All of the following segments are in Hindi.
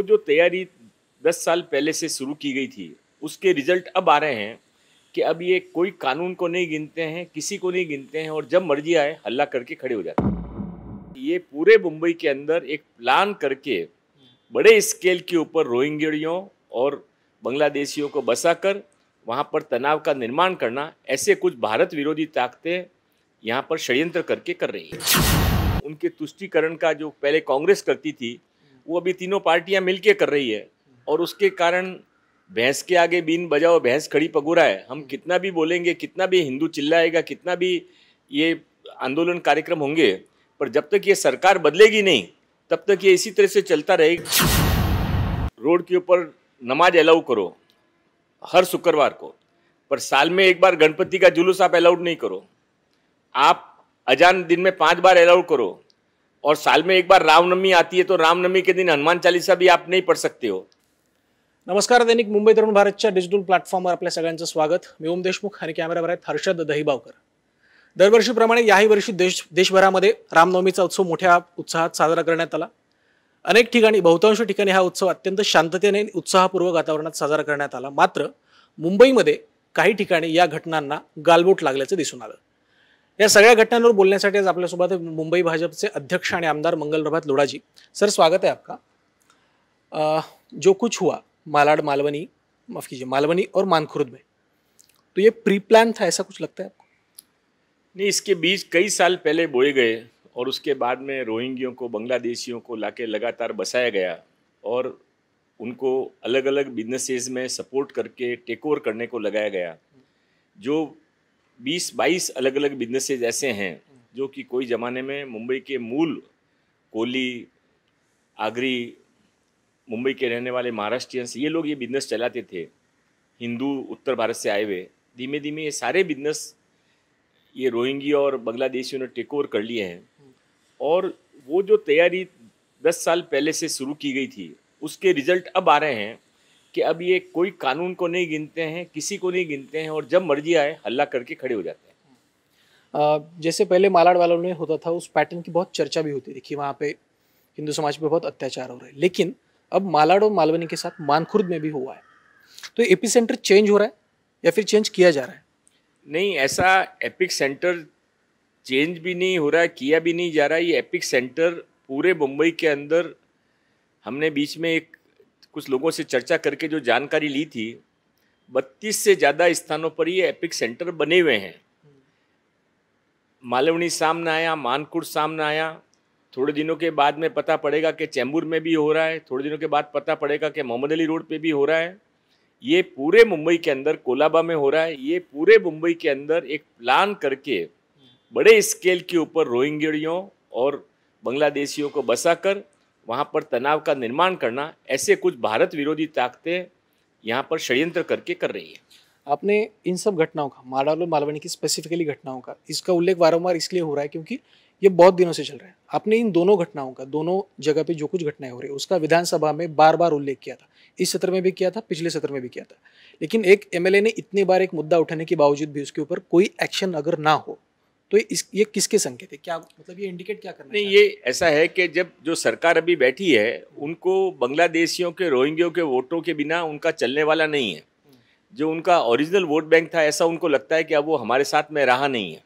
वो जो तैयारी 10 साल पहले से शुरू की गई थी, उसके रिजल्ट अब आ रहे हैं कि अब ये कोई कानून को नहीं गिनते हैं, किसी को नहीं गिनते हैं और जब मर्जी आए हल्ला करके खड़े हो जाते हैं। ये पूरे मुंबई के अंदर एक प्लान करके बड़े स्केल के ऊपर रोहिंग्याओं और बांग्लादेशियों को बसाकर वहाँ पर तनाव का निर्माण करना, ऐसे कुछ भारत विरोधी ताकतें यहाँ पर षड्यंत्र करके कर रही है। उनके तुष्टीकरण का जो पहले कांग्रेस करती थी, वो अभी तीनों पार्टियां मिलके कर रही है और उसके कारण भैंस के आगे बीन बजाओ भैंस खड़ी पगुरा है। हम कितना भी बोलेंगे, कितना भी हिंदू चिल्लाएगा, कितना भी ये आंदोलन कार्यक्रम होंगे, पर जब तक ये सरकार बदलेगी नहीं तब तक ये इसी तरह से चलता रहेगा। रोड के ऊपर नमाज अलाउ करो हर शुक्रवार को, पर साल में एक बार गणपति का जुलूस आप अलाउड नहीं करो। आप अजान दिन में 5 बार अलाउ करो और साल में एक बार रामनवमी आती है तो रामनवमी के दिन हनुमान चालीसा भी आप नहीं पढ़ सकते हो। नमस्कार, दैनिक मुंबई तरुण भारतच्या डिजिटल प्लॅटफॉर्मवर आपल्या सगळ्यांचं स्वागत। मी ओम देशमुख आणि कॅमेरावर आहेत हर्षद दहिबावकर। दरवर्षीप्रमाणे याही वर्षी देशभरामध्ये रामनवमीचा उत्सव मोठ्या उत्साहात साजरा करण्यात आला। अनेक ठिकाणी, बहुतांश ठिकाणी हा उत्सव अत्यंत शांततेने उत्साहपूर्वक वातावरणात साजरा करण्यात आला। मात्र मुंबईमध्ये काही ठिकाणी या घटनांना गालबोट लागल्याचे दिसून आलं। या सगळ्या घटनांवर बोलण्यासाठी आज आपल्यासोबत मुंबई भाजपचे अध्यक्ष आणि आमदार मंगलप्रभात लोढ़ाजी। सर, स्वागत है आपका। जो कुछ हुआ मालाड, मालवनी और मानखुर्द में, तो ये प्री प्लान था, ऐसा कुछ लगता है आपको? नहीं, इसके बीज कई साल पहले बोए गए और उसके बाद में रोहिंग्याओं को, बांग्लादेशियों को लाके लगातार बसाया गया और उनको अलग अलग बिजनेसेस में सपोर्ट करके टेक ओवर करने को लगाया गया। जो 20-22 अलग अलग बिजनेसेस ऐसे हैं जो कि कोई ज़माने में मुंबई के मूल कोली, आगरी, मुंबई के रहने वाले महाराष्ट्रियंस, ये लोग ये बिजनेस चलाते थे। हिंदू उत्तर भारत से आए हुए, धीमे धीमे ये सारे बिजनेस ये रोहिंग्या और बांग्लादेशियों ने टेक ओवर कर लिए हैं। और वो जो तैयारी 10 साल पहले से शुरू की गई थी, उसके रिजल्ट अब आ रहे हैं कि अब ये कोई कानून को नहीं गिनते हैं, किसी को नहीं गिनते हैं और जब मर्जी आए हल्ला करके खड़े हो जाते हैं। जैसे पहले मालाड वालों में होता था, उस पैटर्न की बहुत चर्चा भी होती थी कि वहाँ पे हिंदू समाज पे बहुत अत्याचार हो रहे हैं, लेकिन अब मालाड और मालवनी के साथ मानखुर्द में भी हुआ है। तो एपी सेंटर चेंज हो रहा है या फिर चेंज किया जा रहा है? नहीं, ऐसा एपिक सेंटर चेंज भी नहीं हो रहा है, किया भी नहीं जा रहा है। ये एपिक सेंटर पूरे मुंबई के अंदर, हमने बीच में कुछ लोगों से चर्चा करके जो जानकारी ली थी, 32 से ज़्यादा स्थानों पर ये एपिक सेंटर बने हुए हैं। मालवनी सामने आया, मानकुर्द सामने आया, थोड़े दिनों के बाद में पता पड़ेगा कि चैम्बूर में भी हो रहा है, थोड़े दिनों के बाद पता पड़ेगा कि मोहम्मद अली रोड पे भी हो रहा है। ये पूरे मुंबई के अंदर कोलाबा में हो रहा है। ये पूरे मुंबई के अंदर एक प्लान करके बड़े स्केल के ऊपर रोहिंग्याओं और बांग्लादेशियों को बसाकर वहाँ पर तनाव का निर्माण करना, ऐसे कुछ भारत विरोधी ताकतें यहाँ पर षड्यंत्र करके कर रही है। आपने इन सब घटनाओं का, मालाड और मालवनी की स्पेसिफिकली घटनाओं का, इसका उल्लेख बारंबार इसलिए हो रहा है क्योंकि ये बहुत दिनों से चल रहा है। आपने इन दोनों घटनाओं का, दोनों जगह पे जो कुछ घटनाएं हो रही है, उसका विधानसभा में बार बार उल्लेख किया था। इस सत्र में भी किया था, पिछले सत्र में भी किया था। लेकिन एक एमएलए ने इतनी बार एक मुद्दा उठाने के बावजूद भी उसके ऊपर कोई एक्शन अगर ना हो तो ये किसके संकेत है? क्या मतलब ये इंडिकेट क्या करना है? नहीं, ये ऐसा है कि जब जो सरकार अभी बैठी है, उनको बांग्लादेशियों के, रोहिंग्याओं के वोटों के बिना उनका चलने वाला नहीं है। जो उनका ओरिजिनल वोट बैंक था, ऐसा उनको लगता है कि अब वो हमारे साथ में रहा नहीं है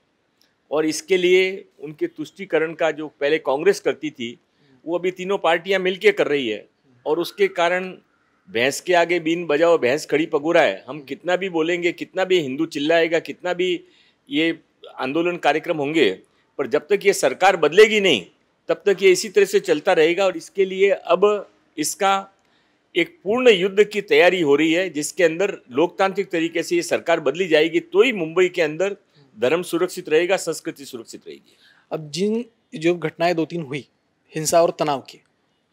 और इसके लिए उनके तुष्टीकरण का जो पहले कांग्रेस करती थी, वो अभी तीनों पार्टियां मिलके कर रही है और उसके कारण भैंस के आगे बीन बजाओ भैंस खड़ी पगुरा है। हम कितना भी बोलेंगे, कितना भी हिंदू चिल्लाएगा, कितना भी ये आंदोलन कार्यक्रम होंगे, पर जब तक ये सरकार बदलेगी नहीं तब तक ये इसी तरह से चलता रहेगा। और इसके लिए अब इसका एक पूर्ण युद्ध की तैयारी हो रही है, जिसके अंदर लोकतांत्रिक तरीके से ये सरकार बदली जाएगी तो ही मुंबई के अंदर धर्म सुरक्षित रहेगा, संस्कृति सुरक्षित रहेगी। अब जो घटनाएं 2-3 हुई हिंसा और तनाव की,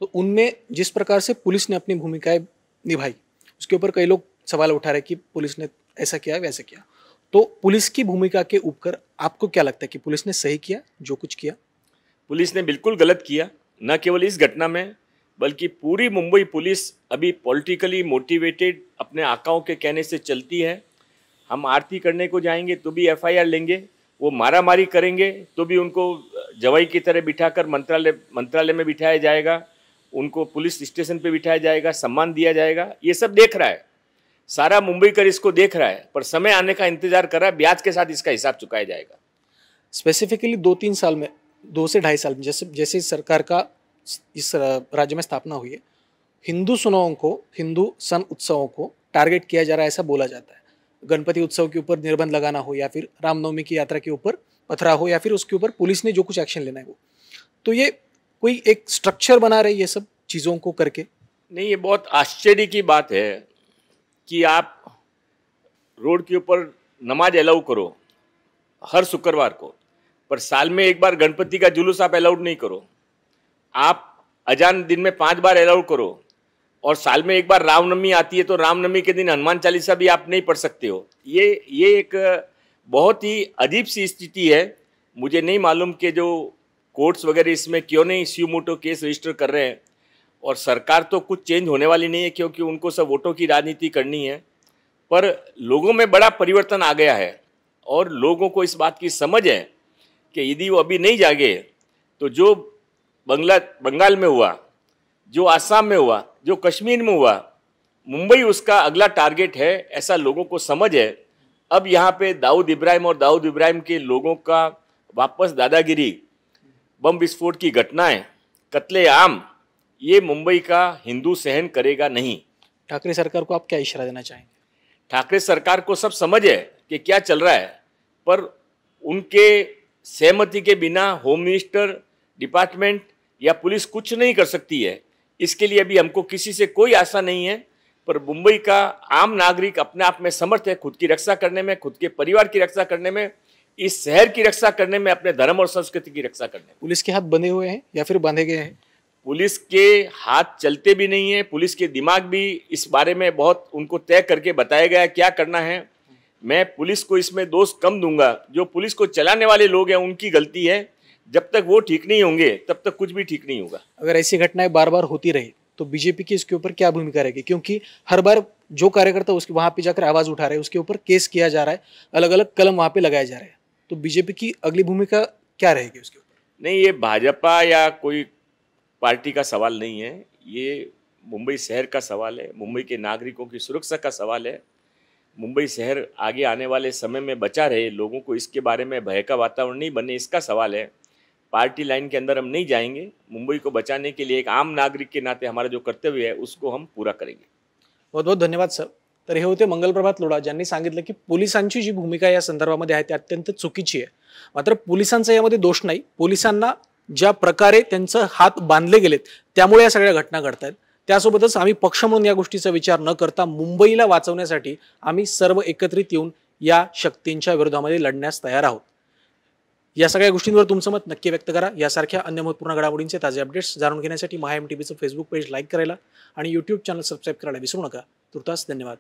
तो उनमें जिस प्रकार से पुलिस ने अपनी भूमिकाएं निभाई, उसके ऊपर कई लोग सवाल उठा रहे कि पुलिस ने ऐसा किया, वैसा किया। तो पुलिस की भूमिका के ऊपर आपको क्या लगता है कि पुलिस ने सही किया जो कुछ किया? पुलिस ने बिल्कुल गलत किया, न केवल इस घटना में बल्कि पूरी मुंबई पुलिस अभी पॉलिटिकली मोटिवेटेड अपने आकाओं के कहने से चलती है। हम आरती करने को जाएंगे तो भी एफआईआर लेंगे, वो मारामारी करेंगे तो भी उनको जवाई की तरह बिठाकर मंत्रालय में बिठाया जाएगा उनको पुलिस स्टेशन पे बिठाया जाएगा, सम्मान दिया जाएगा, ये सब देख रहा है, सारा मुंबईकर इसको देख रहा है, पर समय आने का इंतजार कर रहा है, ब्याज के साथ इसका हिसाब चुकाया जाएगा। स्पेसिफिकली 2-3 साल में, 2 से ढाई साल में, जैसे जैसे इस सरकार का इस राज्य में स्थापना हुई है, हिंदू सुनाओं को, हिंदू सन उत्सवों को टारगेट किया जा रहा है, ऐसा बोला जाता है। गणपति उत्सव के ऊपर निर्बंध लगाना हो, या फिर रामनवमी की यात्रा के ऊपर पथराव हो, या फिर उसके ऊपर पुलिस ने जो कुछ एक्शन लेना है वो, तो ये कोई एक स्ट्रक्चर बना रही है ये सब चीज़ों को करके? नहीं, ये बहुत आश्चर्य की बात है कि आप रोड के ऊपर नमाज अलाउ करो हर शुक्रवार को, पर साल में एक बार गणपति का जुलूस आप अलाउड नहीं करो। आप अजान दिन में 5 बार अलाउ करो, और साल में एक बार रामनवमी आती है तो रामनवमी के दिन हनुमान चालीसा भी आप नहीं पढ़ सकते हो। ये एक बहुत ही अजीब सी स्थिति है। मुझे नहीं मालूम कि जो कोर्ट्स वगैरह इसमें क्यों नहीं स्यू मोटो केस रजिस्टर कर रहे हैं, और सरकार तो कुछ चेंज होने वाली नहीं है क्योंकि उनको सब वोटों की राजनीति करनी है। पर लोगों में बड़ा परिवर्तन आ गया है, और लोगों को इस बात की समझ है कि यदि वो अभी नहीं जागे तो जो बंगाल में हुआ, जो आसाम में हुआ, जो कश्मीर में हुआ, मुंबई उसका अगला टारगेट है, ऐसा लोगों को समझ है। अब यहाँ पे दाऊद इब्राहिम और दाऊद इब्राहिम के लोगों का वापस दादागिरी, बम विस्फोट की घटनाएं, कत्लेआम, ये मुंबई का हिंदू सहन करेगा नहीं। ठाकरे सरकार को आप क्या इशारा देना चाहेंगे? ठाकरे सरकार को सब समझ है कि क्या चल रहा है, पर उनके सहमति के बिना होम मिनिस्टर, डिपार्टमेंट या पुलिस कुछ नहीं कर सकती है। इसके लिए अभी हमको किसी से कोई आशा नहीं है, पर मुंबई का आम नागरिक अपने आप में समर्थ है खुद की रक्षा करने में, खुद के परिवार की रक्षा करने में, इस शहर की रक्षा करने में, अपने धर्म और संस्कृति की रक्षा करने में। पुलिस के हाथ बंधे हुए हैं या फिर बांधे गए हैं? पुलिस के हाथ चलते भी नहीं है, पुलिस के दिमाग भी इस बारे में बहुत उनको तय करके बताया गया क्या करना है। मैं पुलिस को इसमें दोष कम दूंगा, जो पुलिस को चलाने वाले लोग हैं उनकी गलती है। जब तक वो ठीक नहीं होंगे तब तक कुछ भी ठीक नहीं होगा। अगर ऐसी घटनाएं बार बार होती रही तो बीजेपी की इसके ऊपर क्या भूमिका रहेगी? क्योंकि हर बार जो कार्यकर्ता उसके वहां पे जाकर आवाज उठा रहे हैं, उसके ऊपर केस किया जा रहा है, अलग अलग कलम वहां पे लगाए जा रहे हैं, तो बीजेपी की अगली भूमिका क्या रहेगी उसके ऊपर? नहीं, ये भाजपा या कोई पार्टी का सवाल नहीं है, ये मुंबई शहर का सवाल है, मुंबई के नागरिकों की सुरक्षा का सवाल है। मुंबई शहर आगे आने वाले समय में बचा रहे, लोगों को इसके बारे में भय का वातावरण नहीं बने, इसका सवाल है। पार्टी लाइन के अंदर हम नहीं जाएंगे। मुंबई को बचाने के लिए एक आम नागरिक के नाते हमारा जो कर्तव्य है उसको हम पूरा करेंगे। बहुत बहुत धन्यवाद सर। तर हे होते मंगलप्रभात लोढा, ज्यांनी सांगितलं की पोलिसांची जी भूमिका या संदर्भामध्ये आहे ती अत्यंत चुकीची आहे। मात्र पोलिसांचा यामध्ये दोष नाही, पोलिसांना ज्या प्रकारे त्यांचे हात बांधले गेलेत त्यामुळे या सगळ्या घटना घडत आहेत। त्यासोबतच आम्ही पक्ष म्हणून या गोष्टीचा विचार न करता मुंबईला वाचवण्यासाठी आम्ही सर्व एकत्रित येऊन या शक्तींच्या विरोधामध्ये लढण्यास तयार आहोत। या सगळ्या गोष्टींवर तुमचं मत नक्की व्यक्त करा। यासारख्या अन्य महत्त्वपूर्ण घडामोडींचे ताजे अपडेट्स जाणून घेण्यासाठी MyMTVचं फेसबुक पेज लाईक करायला आणि YouTube चॅनल सबस्क्राईब करायला विसरू नका। तुर्तास धन्यवाद।